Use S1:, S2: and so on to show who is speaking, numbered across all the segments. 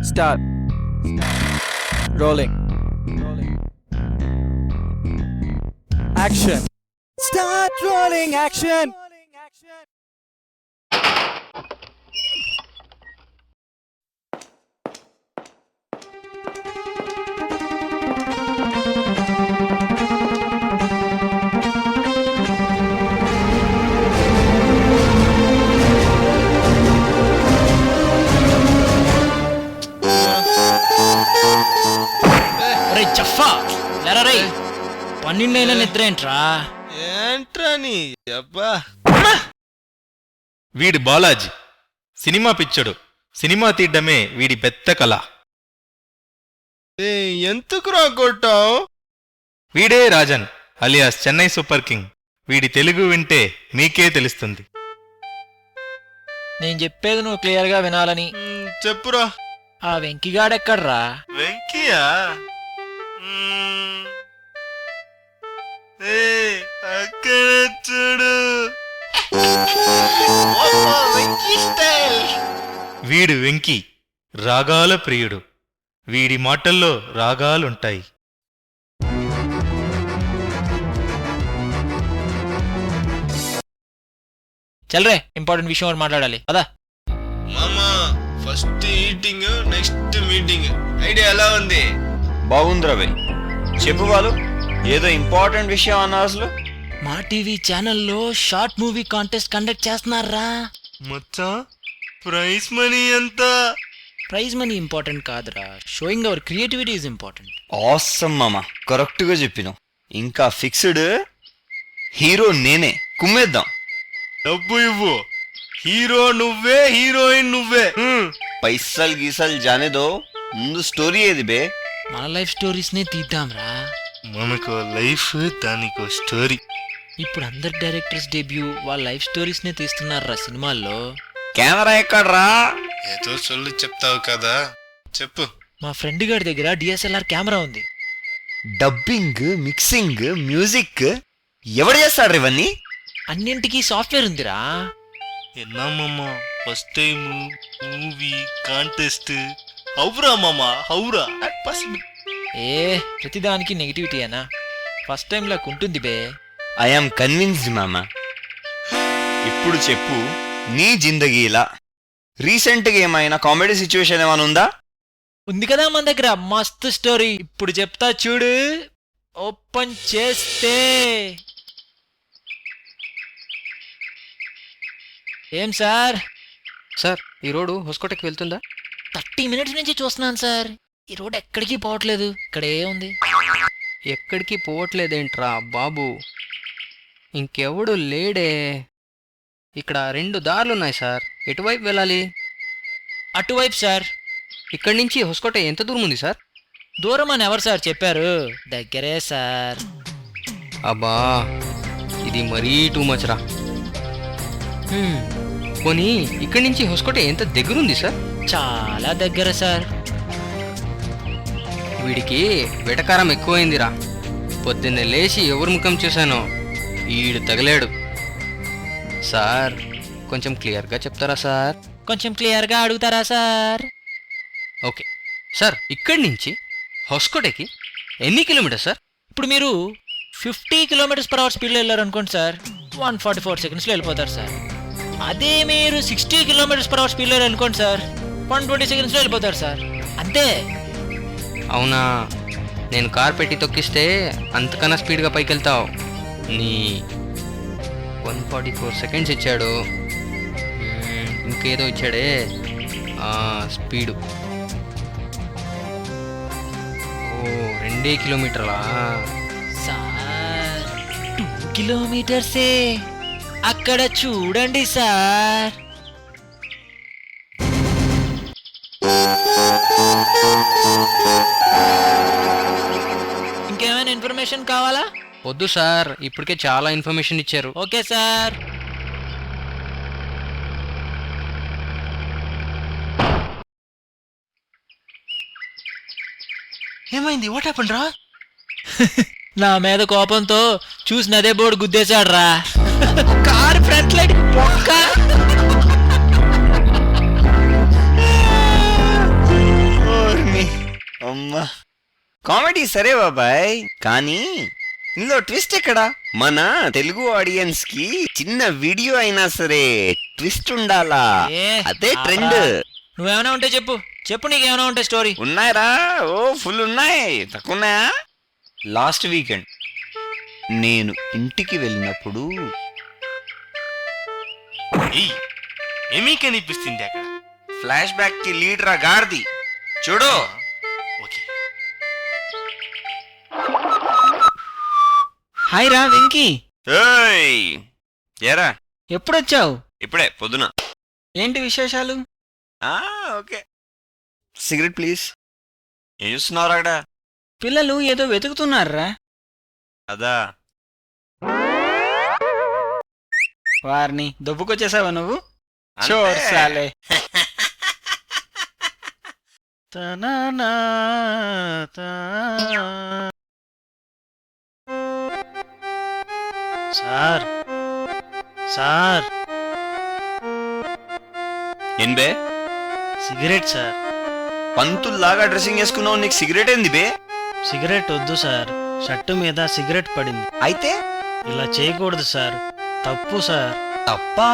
S1: Start. Rolling. Action. Start rolling. Action.
S2: రే జఫా లేరా రే 12 నిద్ర ఏంట్రా
S3: నీ అబ్బా వీడి బాలాజీ సినిమా పిచ్చడు. సినిమా తీయడమే వీడి పెద్ద కళ.
S2: ఎందుకు రాకొట్టావు?
S3: వీడే Rajan alias Chennai super king. వీడి తెలుగు వింటే మీకే తెలుస్తుంది.
S2: నేను చెప్పేది నువ్వు క్లియర్ గా వినాలని.
S3: చెప్పురా.
S2: ఆ వెంకిగాడెక్కడ్రా?
S3: వెంకియా? అక్కడ చూడు. వీడు వెంకి రాగాల ప్రియుడు. వీడి మాటల్లో రాగాలుంటాయి.
S2: చల్రే ఇంపార్టెంట్ విషయం ఒకటి మాట్లాడాలి అదా.
S4: మామా first eating next meeting idea ఎలా ఉంది?
S5: బాగుందిరా బై. చెప్పు వాళ్ళు, ఏదో ఇంపార్టెంట్ విషయం అన్నా అసలు.
S2: మా టీవీ ఛానల్లో షార్ట్ మూవీ కాంటెస్ట్ కండక్ట్ చేస్తున్నారా?
S3: మచ్చా ప్రైజ్ మనీ ఎంత?
S2: ప్రైజ్ మనీ ఇంపార్టెంట్ కాదురా, showing our creativity is important.
S5: Awesome మామా, కరెక్ట్ గా చెప్పినావు. ఇంకా ఫిక్స్డ్ హీరో నేనే, కుమ్మేద్దాం.
S3: డబ్బు ఇవ్వు. హీరో నువ్వే, హీరోయిన్ నువ్వే.
S5: పైసలు గీసలు జానేదో, ముందు స్టోరీ ఏది బే?
S2: మన లైఫ్ స్టోరీస్ నే తీద్దాంరా.
S3: మనకో లైఫ్, దానికో స్టోరీ.
S2: ఇప్పుడు అందరు డైరెక్టర్స్ డెబ్యూ వాళ్ళ లైఫ్ స్టోరీస్ నే తీస్తున్నారా సినిమాల్లో.
S5: కెమెరా ఎక్కడ్రా?
S4: ఏదో సొల్లు చెప్తావు కదా, చెప్పు.
S2: మా ఫ్రెండ్ గారి దగ్గర డిఎస్ఎల్ఆర్ కెమెరా ఉంది.
S5: డబ్బింగ్, మిక్సింగ్, మ్యూజిక్ ఎవడు చేస్తాడు ఇవన్నీ?
S2: అన్నింటికీ సాఫ్ట్వేర్ ఉందిరా.
S3: ఎన్నామమ్మా ఫస్ట్ టైం మూవీ కాంటెస్ట్. హౌరా మామా, హౌరా.
S2: ఏ ప్రతిదానికి నెగిటివిటీ అనా? ఫస్ట్ టైం లాగా ఉంటుంది బే.
S5: ఐఎమ్ కన్విన్స్డ్ మామా. ఇప్పుడు చెప్పు, నీ జిందగీలా రీసెంట్గా ఏమైనా కామెడీ సిచ్యువేషన్ ఏమైనా ఉందా?
S2: ఉంది కదా మన దగ్గర మస్తు స్టోరీ. ఇప్పుడు చెప్తా చూడు. ఓపెన్ చేస్తే ఏం సార్?
S6: సార్, ఈ రోడ్డు హొస్కోటకి వెళ్తుందా?
S2: 30 minutes నుంచి చూస్తున్నాను సార్. ఈ రోడ్ ఎక్కడికి పోవట్లేదు. ఇక్కడే ఉంది.
S6: ఎక్కడికి పోవట్లేదేంట్రా బాబు? ఇంకెవడు లేడే. ఇక్కడ 2 దారులున్నాయి సార్. ఎటువైపు వెళ్ళాలి?
S2: అటువైపు సార్.
S6: ఇక్కడి నుంచి హొస్కోట ఎంత దూరం ఉంది సార్?
S2: దూరం అని ఎవరు సార్ చెప్పారు? దగ్గరే సార్.
S6: అబ్బా, ఇది మరీ టూ మచ్ రా. పోనీ ఇక్కడి నుంచి హొస్కోట ఎంత దగ్గరుంది సార్?
S2: చాలా దగ్గర సార్.
S6: వీడికి వెటకారం ఎక్కువైందిరా. పొద్దున్నే లేచి ఎవరు ముఖం చూశానో ఈడు తగిలాడు. సార్, కొంచెం క్లియర్గా చెప్తారా సార్?
S2: కొంచెం క్లియర్గా అడుగుతారా సార్?
S6: ఓకే సార్, ఇక్కడి నుంచి హొస్కోటకి ఎన్ని కిలోమీటర్స్ సార్?
S2: ఇప్పుడు మీరు 50 km/h స్పీడ్లో వెళ్ళారు అనుకోండి సార్, 144 secondsలో వెళ్ళిపోతారు సార్. అదే మీరు 60 km/h స్పీడ్లో అనుకోండి సార్, 120 secondsలో వెళ్ళిపోతారు సార్. అంతే.
S6: అవునా? నేను కార్ పెట్టి తొక్కిస్తే అంతకన్నా స్పీడ్గా పైకి వెళ్తావు. నీ 144 seconds ఇచ్చాడు. ఇంకేదో ఇచ్చాడే స్పీడు. ఓ 2 కిలోమీటర్లా
S2: సార్? 2 kilometersే. అక్కడ చూడండి సార్. ఇంకేమైనా ఇన్ఫర్మేషన్ కావాలా?
S6: వద్దు సార్, ఇప్పటికే చాలా ఇన్ఫర్మేషన్ ఇచ్చారు.
S2: Okay sir.
S6: ఏమైంది? వాట్ హ్యాపెండ్ రా?
S2: నా మీద కోపంతో చూసినదే బోర్డు గుద్దేశాడు రా. కారు ఫ్రంట్ లైట్ పొక్క.
S5: అమ్మా కామెడీ సరే బాబాయ్, కానీ ఇందులో ట్విస్ట్ ఎక్కడా? మన తెలుగు ఆడియన్స్ కి చిన్న వీడియో అయినా సరే ట్విస్ట్ ఉండాలా,
S2: ఏ,
S5: అదే ట్రెండ్.
S2: నువ్వేమైనా ఉంటే చెప్పు చెప్పు, నీకేమైనా ఉంటే స్టోరీ.
S5: ఉన్నాయిరా, ఓ ఫుల్ ఉన్నాయి, తక్కువ ఉన్నాయా? లాస్ట్ వీకెండ్ నేను ఇంటికి వెళ్ళినప్పుడు
S4: ఏమీ కనిపిస్తుంది అక్కడ?
S5: ఫ్లాష్ బ్యాక్ కి లీడర్ గార్ది చూడు.
S4: ఓకే.
S1: హాయ్ రా వెంకీ,
S5: ఏయ్, ఏరా
S1: ఎప్పుడొచ్చావు?
S5: ఇప్పుడే పొద్దున.
S1: ఏంటి విశేషాలు?
S5: ఓకే. Cigarette please. ఏం చూస్తున్నావు అక్కడ?
S1: పిల్లలు ఏదో వెతుకుతున్నారా?
S5: అదా
S1: వారిని దొబ్బుకొచ్చేసావా నువ్వు?
S5: అంతే.
S1: చోర్ సాలే. తననా సార్ సార్,
S5: ఏం బే
S1: సిగరెట్ సార్.
S5: పంతుల్లాగా డ్రెస్సింగ్ వేసుకున్నావు, నీకు సిగరెట్ ఏంది బే?
S1: సిగరెట్ వద్దు సార్, షర్టు మీద సిగరెట్ పడింది.
S5: అయితే
S1: ఇలా చేయకూడదు సార్, తప్పు సార్.
S5: తప్పా?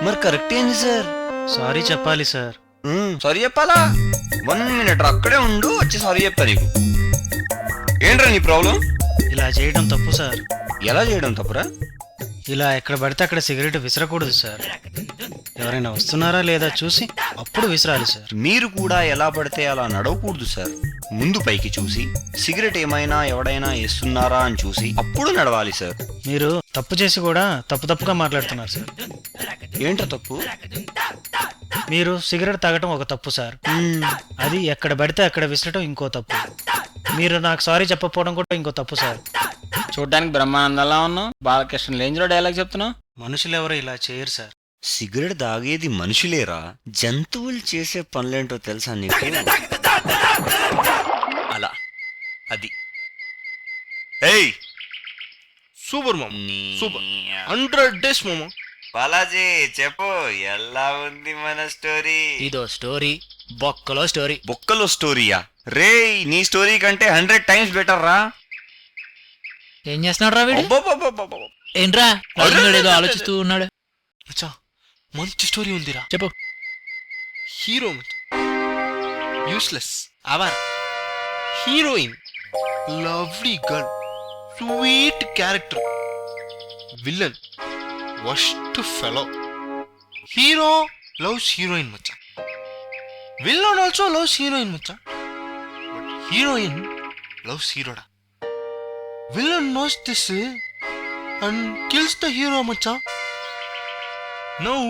S5: మరి కరెక్ట్ ఏంది సార్?
S1: సారీ చెప్పాలి సార్.
S5: సారీ చెప్పాలా? 1 minute అక్కడే ఉండు, వచ్చి సారీ చెప్తా నీకు. ఏంట్రా నీ ప్రాబ్లం?
S1: ఇలా చేయడం తప్పు సార్.
S5: ఎలా చేయడం తప్పురా?
S1: ఇలా ఎక్కడ పడితే అక్కడ సిగరెట్ విసరకూడదు సార్. ఎవరైనా వస్తున్నారా లేదా చూసి అప్పుడు విసరాలి సార్.
S5: మీరు కూడా ఎలా పడితే అలా నడవకూడదు సార్. ముందు పైకి చూసి సిగరెట్ ఏమైనా ఎవడైనా వేస్తున్నారా అని చూసి అప్పుడు నడవాలి సార్.
S1: మీరు తప్పు చేసి కూడా తప్పుగా మాట్లాడుతున్నారు సార్.
S5: ఏంట్రా తప్పు?
S1: మీరు సిగరెట్ తాగటం ఒక తప్పు సార్, అది ఎక్కడ పడితే అక్కడ విసరటం ఇంకో తప్పు. మీరు నాకు సారీ చెప్పకపోవడం కూడా ఇంకో తప్పు సార్. చూడ్డానికి బ్రహ్మానందంలా ఉన్నావు, బాలకృష్ణ రేంజ్లో డైలాగ్ చెప్తున్నావు. మనుషులు ఎవరు ఇలా చేయరు సార్.
S5: సిగరెట్ తాగేది మనుషులేరా, జంతువులు చేసే పనులేంటో తెలుసా నీకు? అలా అది.
S4: ఏయ్ సూపర్ మామ, సూపర్ 100 days మామ.
S5: బాలాజీ చెప్పు, ఎలా ఉంది మన స్టోరీ?
S2: ఇదో స్టోరీ, బొక్కలో స్టోరీ.
S5: బొక్కలో స్టోరీయా? రేయ్, నీ స్టోరీ కంటే 100 times బెటర్ రా.
S2: ఏం చేస్తున్నాడు రా వీడు?
S5: అబ్బబ్బబ్బబ్బబ్బ.
S2: ఏంట్రా రాజుగాడు ఏదో ఆలోచిస్తూ ఉన్నాడు.
S4: మచ్చా మంచి స్టోరీ ఉందిరా.
S2: చెప్పు.
S4: Hero useless our, heroine lovely girl, sweet character, villain worst fellow. Hero loves heroine మచ్చా, విలన్ ఆల్సో లవ్స్ హీరోయిన్ మచ్చా, బట్ హీరోయిన్ లవ్స్ హీరోడా. Villain knows this and kills the hero Maccha. Now,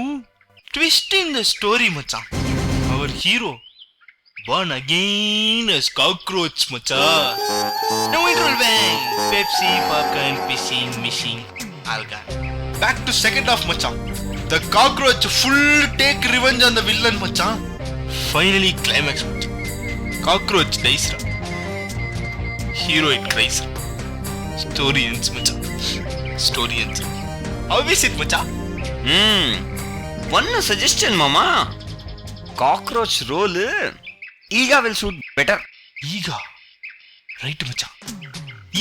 S4: twist in the story, macha. Our hero born again as cockroach, macha. No interval bang. Pepsi, popcorn, fishing, missing, alga. Back to second half, macha. The cockroach full take revenge on the villain, macha. Finally climax, macha. Cockroach dies, ra. Hero it cries, ra. Story ends, macha. Story ends. How is it, macha?
S5: One suggestion మామా, cockroach role Eega will suit better.
S4: Ega. Right, macha.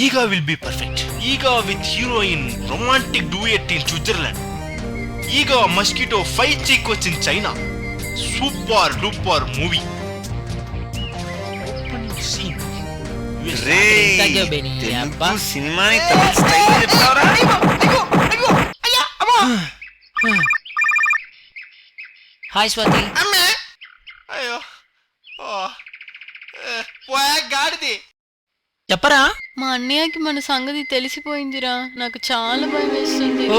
S4: Ega will be perfect. Ega with heroine romantic duet in Switzerland. Ega mosquito fight sequence in China. Super duper movie. Opening scene.
S5: రే
S2: ఇంతకే beni, అబ్బా.
S5: తెలుగు సినిమాని తమిళ style చెప్తావరా?
S2: Hi Swathi.
S4: అయ్యో పోయా గాడిది.
S2: చెప్పరా.
S7: మా అన్నయ్యకి మన సంగతి తెలిసిపోయిందిరా, నాకు చాలా భయం వేస్తుంది.
S2: ఓ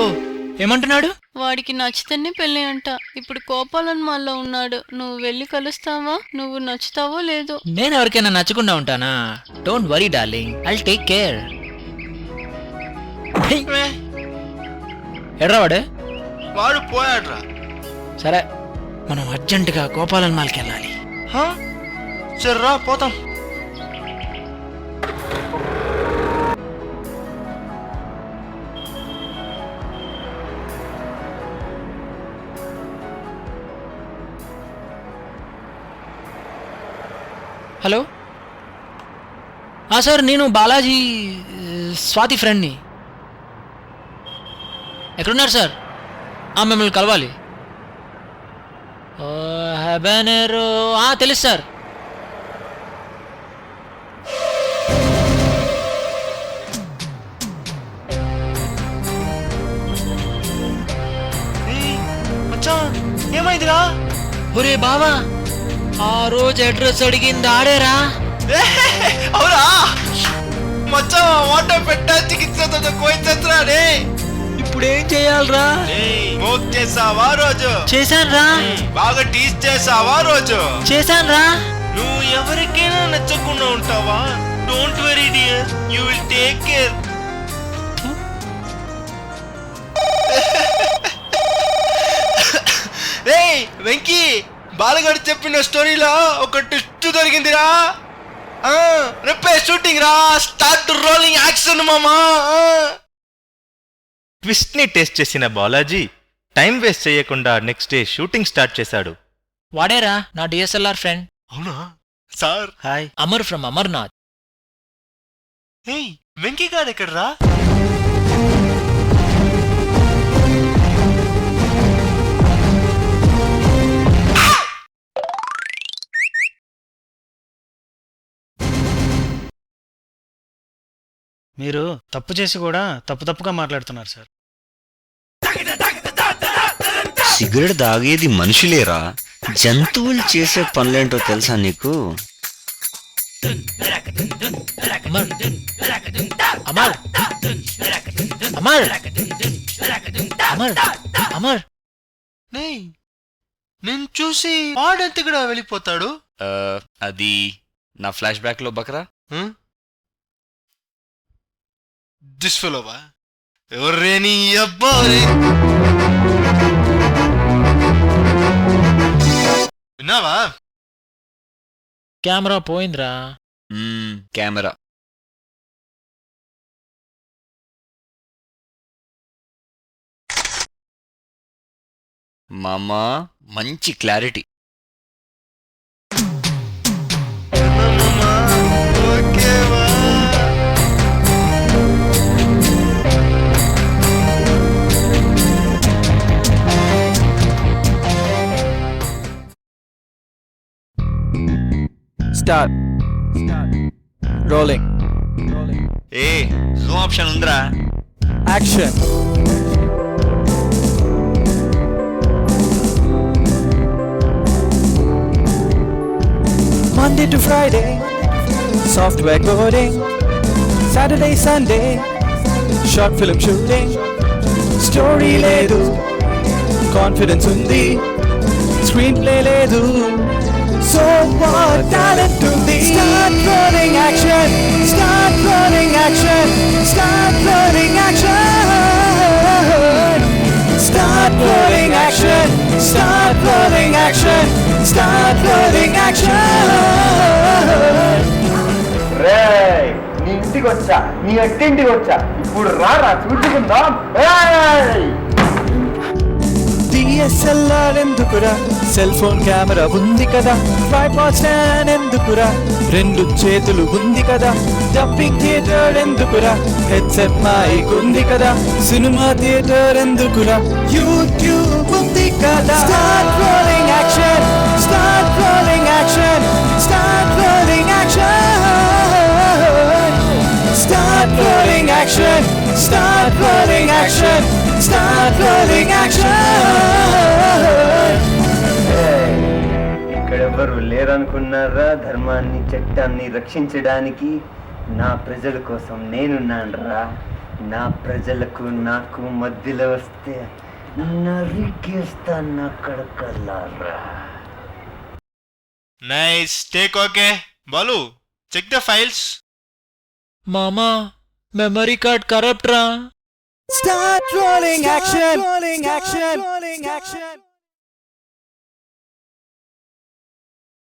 S2: ఏమంటున్నాడు?
S7: వాడికి నచ్చితేనే పెళ్ళి అంట. ఇప్పుడు కోపాలని మళ్ళా ఉన్నాడు. నువ్వు వెళ్ళి కలుస్తావా? నువ్వు నచ్చుతావో లేదో.
S2: నేను ఎవరికైనా నచ్చకుండా ఉంటానా? Don't worry darling, I'll take care. ఎడ్రా వాడు?
S4: వాడు పోయాడ్రా.
S2: సరే, మనం అర్జెంటుగా గోపాలన్ మాల్కి వెళ్ళాలి.
S4: సర్రా పోతాం.
S2: హలో సార్ నేను బాలాజీ స్వాతి ఫ్రెండ్ని. ఎక్కడున్నారు సార్? మిమ్మల్ని కలవాలి. హెబెనెరో తెలుసు సార్.
S4: ఏమైందిరా?
S2: ఒరే బావా, ఆ రోజు అడ్రస్ అడిగింది ఆడేరా.
S4: అవునా మచ్చా? వాటర్ పెట్టా చికిత్స కోయించరా?
S2: ఇప్పుడు ఏం చేయాలరా?
S4: మోక్ చేసావా రోజు?
S2: చేశాన్రా.
S4: బాగా టీచ్ చేసావా రోజు?
S2: చేశాన్రా.
S4: నువ్వు ఎవరికైనా నచ్చకుండా ఉంటావా? Don't very dear, you will take care. రేయ్ వెంకీ, బాలగాడు చెప్పిన స్టోరీలో ఒక ట్విస్ట్ దొరికిందిరా. రేపే షూటింగ్ రా, స్టార్ట్ రోలింగ్ యాక్షన్ మామా.
S3: ట్విస్ట్ ని టేస్ట్ చేసిన బాలాజీ టైం వేస్ట్ చేయకుండా నెక్స్ట్ డే షూటింగ్ స్టార్ట్ చేశాడు.
S2: వాడేరా నా డిఎస్ఎల్ఆర్ ఫ్రెండ్.
S4: అవునా sir?
S1: Hi.
S2: Amar from Amarnath.
S4: ఏయ్ వెంకీ గారు ఎక్కడరా?
S1: మీరు తప్పు చేసి కూడా తప్పుగా మాట్లాడుతున్నారు సార్.
S5: సిగరెట్ తాగేది మనుషులేరా, జంతువులు చేసే పనులేంటో తెలుసా నీకు?
S2: అమర్ అమర్ అమర్ అమర్ అమర్
S4: నేను చూసి వాడంత కూడా వెళ్ళిపోతాడు.
S5: అది నా ఫ్లాష్ బ్యాక్ లో బకరా.
S4: దిస్ ఫెలోవా ఎవరే నీ అబ్బా? విన్నావా?
S2: కెమెరా పోయిందిరా.
S5: కెమెరా మామా, మంచి క్లారిటీ.
S8: Start. Rolling.
S5: ఏ జూమ్ ఆప్షన్ ఉందిరా?
S8: Action. Monday to Friday, software coding. Saturday, Sunday, short film shooting. Story ledu, confidence undi. Screenplay ledu. So what talent to be? Start running action. Start running action. Start running action. Start running action. Start running action. Start running action.
S9: రేయ్, నీ ఇంటికి వచ్చా, నీ అట్టింటికి వచ్చా, ఇప్పుడు రారా చూసుకుందాం.
S8: DSLR ఎందుకురా, సెల్ ఫోన్ కెమెరా ఉంది కదా, ట్రైపాడ్ స్టాండ్ ఎందుకురా, రెండు చేతులు ఉంది కదా, డబ్బింగ్ థియేటర్ ఎందుకురా, హెడ్సెట్ మైక్ ఉంది కదా, సినిమా థియేటర్ ఎందుకురా, యూట్యూబ్ ఉంది కదా. Start rolling action, start rolling action, start rolling action, start rolling action, start rolling action, start rolling action.
S9: ఇక్కడెవ్వరు లేరనుకున్నారా? ధర్మాన్ని చట్టాన్ని రక్షించడానికి నా ప్రజల కోసం నేనున్నానురా. నా ప్రజలకు నాకు మధ్యలో వస్తే నరికేస్తాను నా కడకల్లారా.
S4: Nice take. Okay Balu, check the files.
S2: మామా, మెమరీ కార్డ్ కరప్ట్ రా.
S8: Start rolling action, rolling action, rolling action.